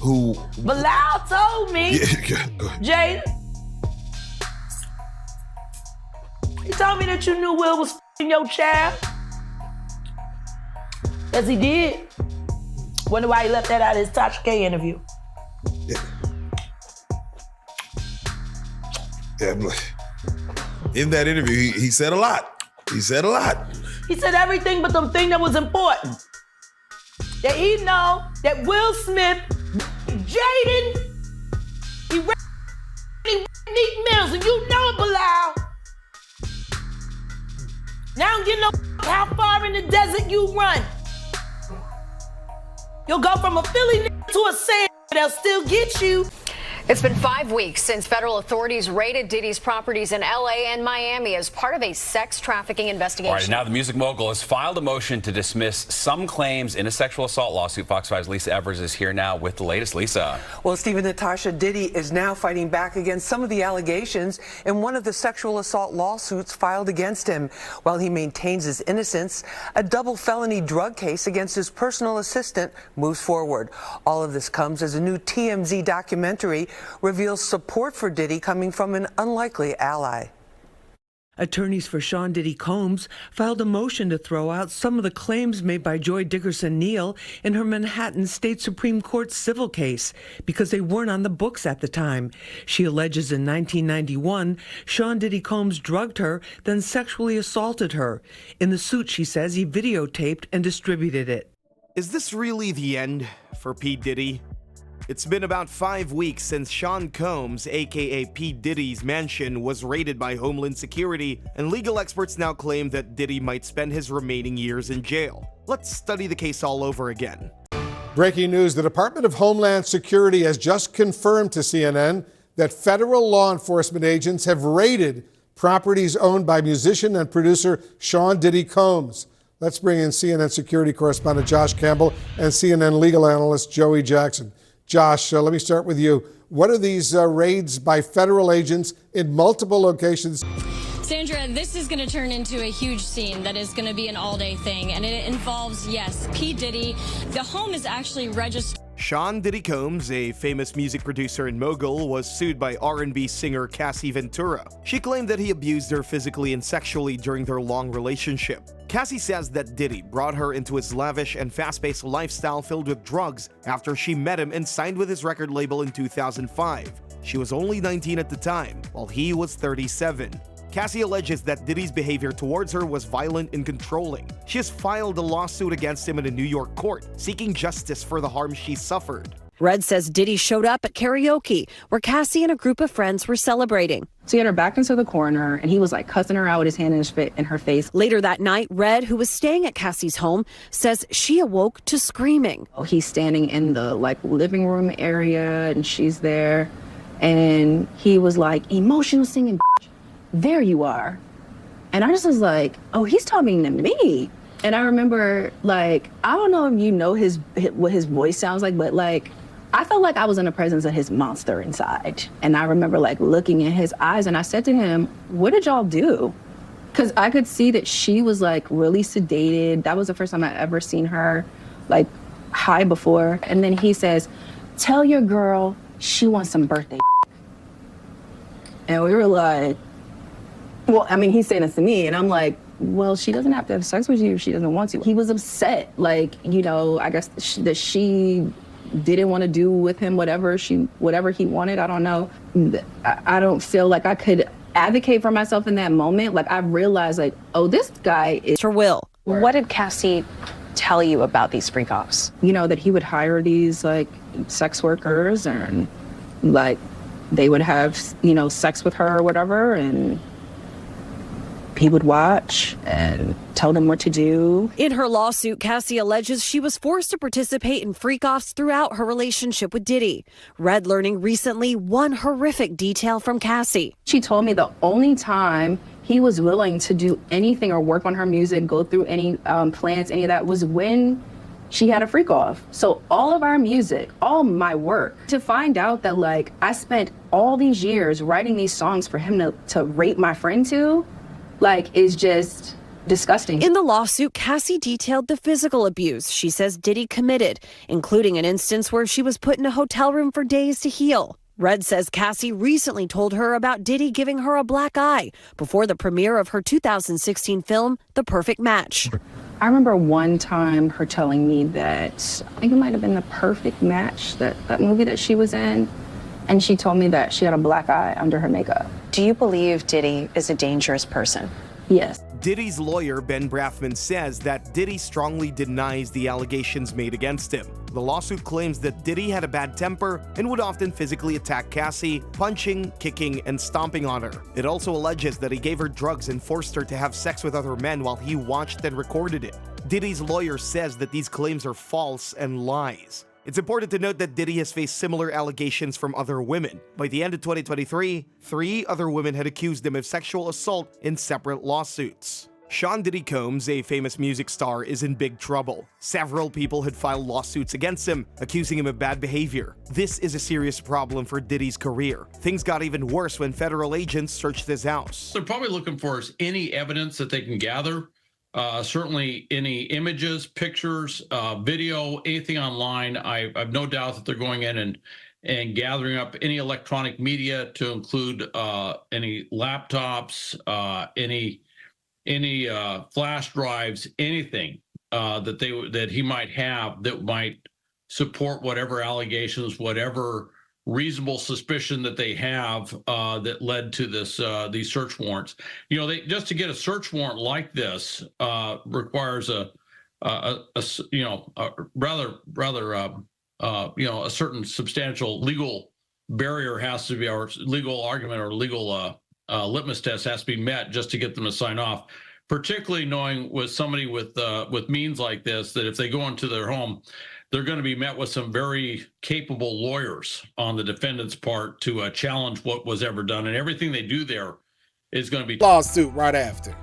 who... Bilal told me, Jada, he told me that you knew Will was f***ing your child. Yes, he did. Wonder why he left that out of his Tasha K interview. Yeah, in that interview, he said a lot. He said a lot. He said everything but the thing that was important. That he know that Will Smith, Jaden, he Neat Mills, and you know it, Bilal. Now I don't give no how far in the desert you run. You'll go from a Philly to a sand, they'll still get you. It's been 5 weeks since federal authorities raided Diddy's properties in L.A. and Miami as part of a sex trafficking investigation. All right, now the music mogul has filed a motion to dismiss some claims in a sexual assault lawsuit. Fox 5's Lisa Evers is here now with the latest. Lisa. Well, Stephen, Natasha, Diddy is now fighting back against some of the allegations in one of the sexual assault lawsuits filed against him. While he maintains his innocence, a double felony drug case against his personal assistant moves forward. All of this comes as a new TMZ documentary reveals support for Diddy coming from an unlikely ally. Attorneys for Sean Diddy Combs filed a motion to throw out some of the claims made by Joy Dickerson-Neal in her Manhattan State Supreme Court civil case because they weren't on the books at the time. She alleges in 1991, Sean Diddy Combs drugged her, then sexually assaulted her. In the suit, she says he videotaped and distributed it. Is this really the end for P. Diddy? It's been about 5 weeks since Sean Combs, aka P. Diddy's mansion, was raided by Homeland Security, and legal experts now claim that Diddy might spend his remaining years in jail. Let's study the case all over again. Breaking news, the Department of Homeland Security has just confirmed to CNN that federal law enforcement agents have raided properties owned by musician and producer Sean Diddy Combs. Let's bring in CNN security correspondent Josh Campbell and CNN legal analyst Joey Jackson. Josh, let me start with you. What are these raids by federal agents in multiple locations? Sandra, this is going to turn into a huge scene that is going to be an all-day thing, and it involves, yes, P. Diddy. The home is actually registered. Sean Diddy Combs, a famous music producer and mogul, was sued by R&B singer Cassie Ventura. She claimed that he abused her physically and sexually during their long relationship. Cassie says that Diddy brought her into his lavish and fast-paced lifestyle filled with drugs after she met him and signed with his record label in 2005. She was only 19 at the time, while he was 37. Cassie alleges that Diddy's behavior towards her was violent and controlling. She has filed a lawsuit against him in a New York court, seeking justice for the harm she suffered. Red says Diddy showed up at karaoke, where Cassie and a group of friends were celebrating. So he had her back into the corner, and he was like cussing her out with his hand in her face. Later that night, Red, who was staying at Cassie's home, says she awoke to screaming. He's standing in the living room area, and she's there, and he was like, emotional singing, bitch. There you are. And I just was like, oh, he's talking to me. And I remember, I don't know if you know what his voice sounds like, but I felt like I was in the presence of his monster inside. And I remember looking in his eyes, and I said to him, what did y'all do? Because I could see that she was really sedated. That was the first time I ever seen her high before. And then he says, tell your girl she wants some birthday. And we were like, well, I mean, he's saying this to me, and I'm like, well, she doesn't have to have sex with you if she doesn't want to. He was upset, I guess that she didn't want to do with him whatever he wanted. I don't know. I don't feel like I could advocate for myself in that moment. I realized, oh, this guy is for Will. What did Cassie tell you about these freak offs? That he would hire these sex workers, and they would have sex with her or whatever, and he would watch and tell them what to do. In her lawsuit, Cassie alleges she was forced to participate in freak-offs throughout her relationship with Diddy. Red learning recently one horrific detail from Cassie. She told me the only time he was willing to do anything or work on her music, go through any plans, any of that, was when she had a freak-off. So all of our music, all my work, to find out that I spent all these years writing these songs for him to rape my friend to, is just, disgusting. In the lawsuit, Cassie detailed the physical abuse she says Diddy committed, including an instance where she was put in a hotel room for days to heal. Red says Cassie recently told her about Diddy giving her a black eye before the premiere of her 2016 film, The Perfect Match. I remember one time her telling me that, I think it might have been The Perfect Match, that movie that she was in, and she told me that she had a black eye under her makeup. Do you believe Diddy is a dangerous person? Yes. Diddy's lawyer, Ben Braffman, says that Diddy strongly denies the allegations made against him. The lawsuit claims that Diddy had a bad temper and would often physically attack Cassie, punching, kicking, and stomping on her. It also alleges that he gave her drugs and forced her to have sex with other men while he watched and recorded it. Diddy's lawyer says that these claims are false and lies. It's important to note that Diddy has faced similar allegations from other women. By the end of 2023, 3 other women had accused him of sexual assault in separate lawsuits. Sean Diddy Combs, a famous music star, is in big trouble. Several people had filed lawsuits against him, accusing him of bad behavior. This is a serious problem for Diddy's career. Things got even worse when federal agents searched his house. They're probably looking for any evidence that they can gather. Certainly any images, pictures, video, anything online. I've no doubt that they're going in and gathering up any electronic media, to include any laptops, any flash drives, anything that he might have that might support whatever allegations, whatever reasonable suspicion that they have that led to these search warrants. You know, just to get a search warrant like this requires a certain substantial legal barrier has to be, or legal argument or legal litmus test has to be met just to get them to sign off. Particularly knowing with somebody with means like this, that if they go into their home, they're going to be met with some very capable lawyers on the defendant's part to challenge what was ever done, and everything they do there is going to be lawsuit right after.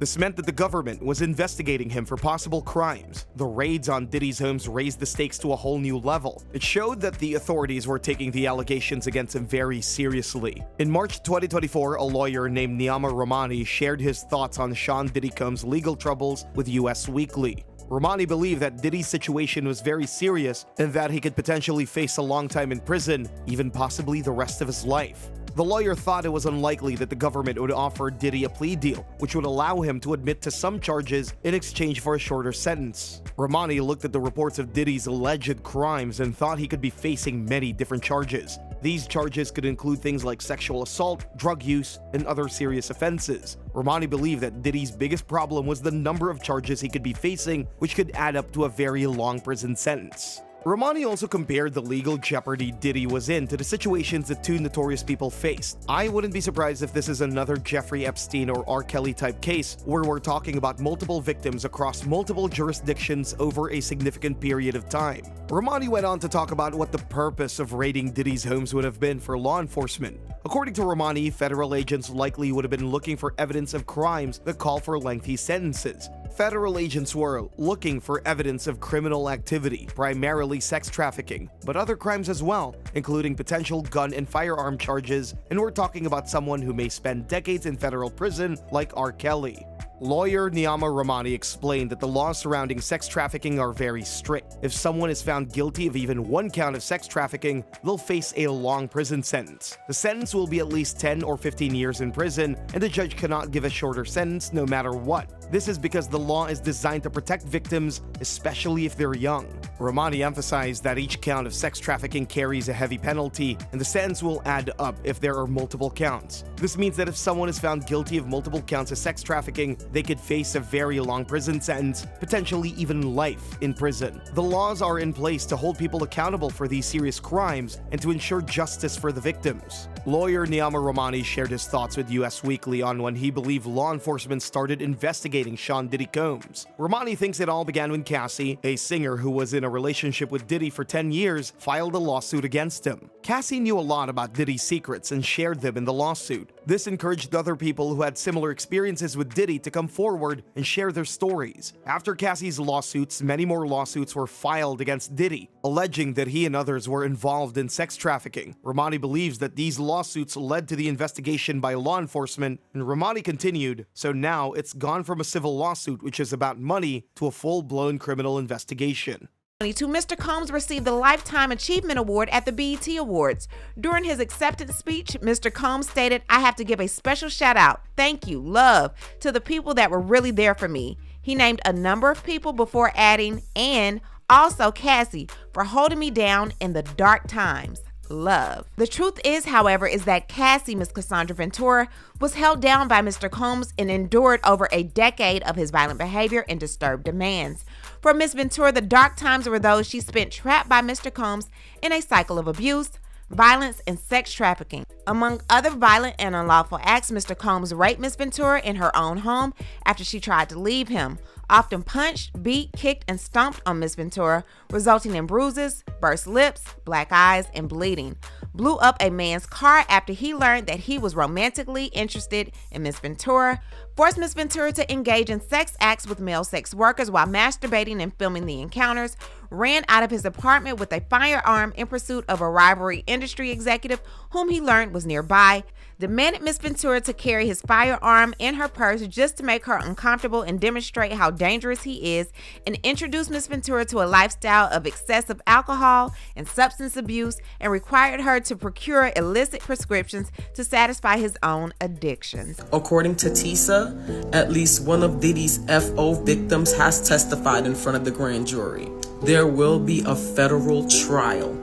This meant that the government was investigating him for possible crimes. The raids on Diddy's homes raised the stakes to a whole new level. It showed that the authorities were taking the allegations against him very seriously. In March 2024, a lawyer named Niama Romani shared his thoughts on Sean Diddy Combs' legal troubles with US Weekly. Romani believed that Diddy's situation was very serious and that he could potentially face a long time in prison, even possibly the rest of his life. The lawyer thought it was unlikely that the government would offer Diddy a plea deal, which would allow him to admit to some charges in exchange for a shorter sentence. Romani looked at the reports of Diddy's alleged crimes and thought he could be facing many different charges. These charges could include things like sexual assault, drug use, and other serious offenses. Romani believed that Diddy's biggest problem was the number of charges he could be facing, which could add up to a very long prison sentence. Romani also compared the legal jeopardy Diddy was in to the situations that 2 notorious people faced. I wouldn't be surprised if this is another Jeffrey Epstein or R. Kelly type case, where we're talking about multiple victims across multiple jurisdictions over a significant period of time. Romani went on to talk about what the purpose of raiding Diddy's homes would have been for law enforcement. According to Romani, federal agents likely would have been looking for evidence of crimes that call for lengthy sentences. Federal agents were looking for evidence of criminal activity, primarily sex trafficking, but other crimes as well, including potential gun and firearm charges, and we're talking about someone who may spend decades in federal prison like R. Kelly. Lawyer Niama Romani explained that the laws surrounding sex trafficking are very strict. If someone is found guilty of even one count of sex trafficking, they'll face a long prison sentence. The sentence will be at least 10 or 15 years in prison, and the judge cannot give a shorter sentence no matter what. This is because the law is designed to protect victims, especially if they're young. Romani emphasized that each count of sex trafficking carries a heavy penalty, and the sentence will add up if there are multiple counts. This means that if someone is found guilty of multiple counts of sex trafficking, they could face a very long prison sentence, potentially even life in prison. The laws are in place to hold people accountable for these serious crimes and to ensure justice for the victims. Lawyer Niama Romani shared his thoughts with US Weekly on when he believed law enforcement started investigating Sean Diddy Combs. Romani thinks it all began when Cassie, a singer who was in a relationship with Diddy for 10 years, filed a lawsuit against him. Cassie knew a lot about Diddy's secrets and shared them in the lawsuit. This encouraged other people who had similar experiences with Diddy to come forward and share their stories. After Cassie's lawsuits, many more lawsuits were filed against Diddy, alleging that he and others were involved in sex trafficking. Ramani believes that these lawsuits led to the investigation by law enforcement, and Ramani continued, so now it's gone from a civil lawsuit, which is about money, to a full-blown criminal investigation. Mr. Combs received the Lifetime Achievement Award at the BET Awards. During his acceptance speech, Mr. Combs stated, "I have to give a special shout out, thank you, love, to the people that were really there for me." He named a number of people before adding, and also Cassie, for holding me down in the dark times. Love. The truth is, however, is that Cassie, Miss Cassandra Ventura, was held down by Mr. Combs and endured over a decade of his violent behavior and disturbed demands. For Miss Ventura, the dark times were those she spent trapped by Mr. Combs in a cycle of abuse, violence, and sex trafficking. Among other violent and unlawful acts, Mr. Combs raped Miss Ventura in her own home after she tried to leave him, often punched, beat, kicked, and stomped on Miss Ventura, resulting in bruises, burst lips, black eyes, and bleeding. Blew up a man's car after he learned that he was romantically interested in Miss Ventura. Forced Miss Ventura to engage in sex acts with male sex workers while masturbating and filming the encounters. Ran out of his apartment with a firearm in pursuit of a rivalry industry executive whom he learned was nearby. Demanded Miss Ventura to carry his firearm in her purse just to make her uncomfortable and demonstrate how dangerous he is, and introduced Miss Ventura to a lifestyle of excessive alcohol and substance abuse, and required her to procure illicit prescriptions to satisfy his own addictions. According to TISA, at least one of Diddy's FO victims has testified in front of the grand jury. There will be a federal trial.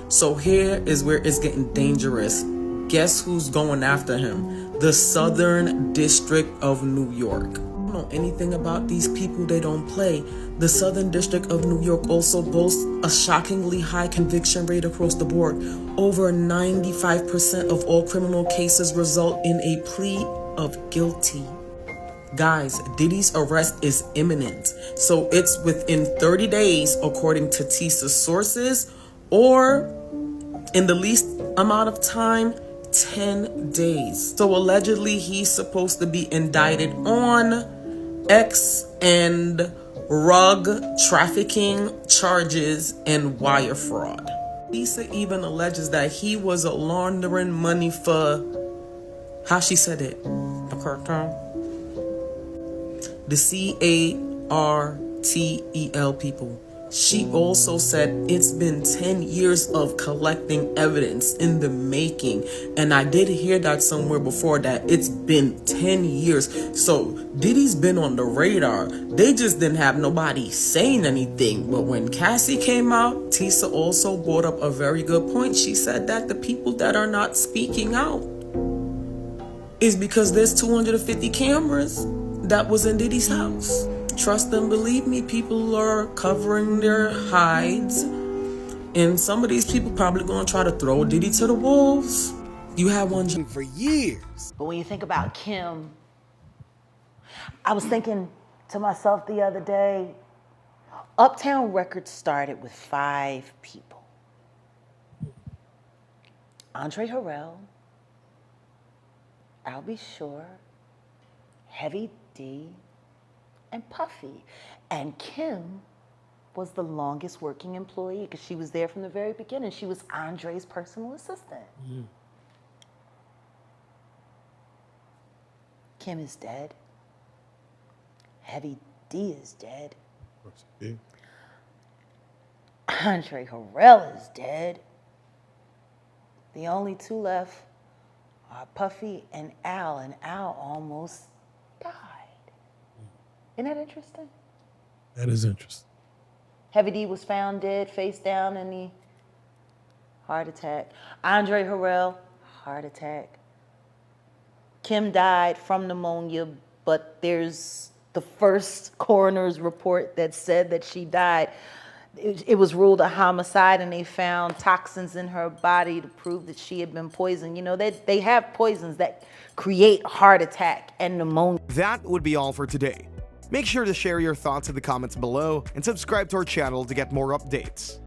So here is where it's getting dangerous. Guess who's going after him? The Southern District of New York. I don't know anything about these people, they don't play. The Southern District of New York also boasts a shockingly high conviction rate across the board. Over 95% of all criminal cases result in a plea of guilty. Guys, Diddy's arrest is imminent, so it's within 30 days according to TISA sources, or in the least amount of time, 10 days. So allegedly he's supposed to be indicted on X and rug trafficking charges and wire fraud. TISA even alleges that he was laundering money for, how she said it, the cartel? The CARTEL people. She also said it's been 10 years of collecting evidence in the making. And I did hear that somewhere before, that it's been 10 years. So Diddy's been on the radar. They just didn't have nobody saying anything. But when Cassie came out, TISA also brought up a very good point. She said that the people that are not speaking out is because there's 250 cameras that was in Diddy's house. Trust and believe me, people are covering their hides, and some of these people probably gonna try to throw Diddy to the wolves. You had one for years. But when you think about Kim, I was thinking to myself the other day, Uptown Records started with 5 people. Andre Harrell, I'll Be Sure, Heavy D, and Puffy. And Kim was the longest working employee because she was there from the very beginning. She was Andre's personal assistant. Mm. Kim is dead. Heavy D is dead. Andre Harrell is dead. The only 2 left are Puffy and Al almost died. Isn't that interesting? That is interesting. Heavy D was found dead, face down in the heart attack. Andre Harrell, heart attack. Kim died from pneumonia, but there's the first coroner's report that said that she died. It was ruled a homicide, and they found toxins in her body to prove that she had been poisoned. You know, they have poisons that create heart attack and pneumonia. That would be all for today. Make sure to share your thoughts in the comments below and subscribe to our channel to get more updates.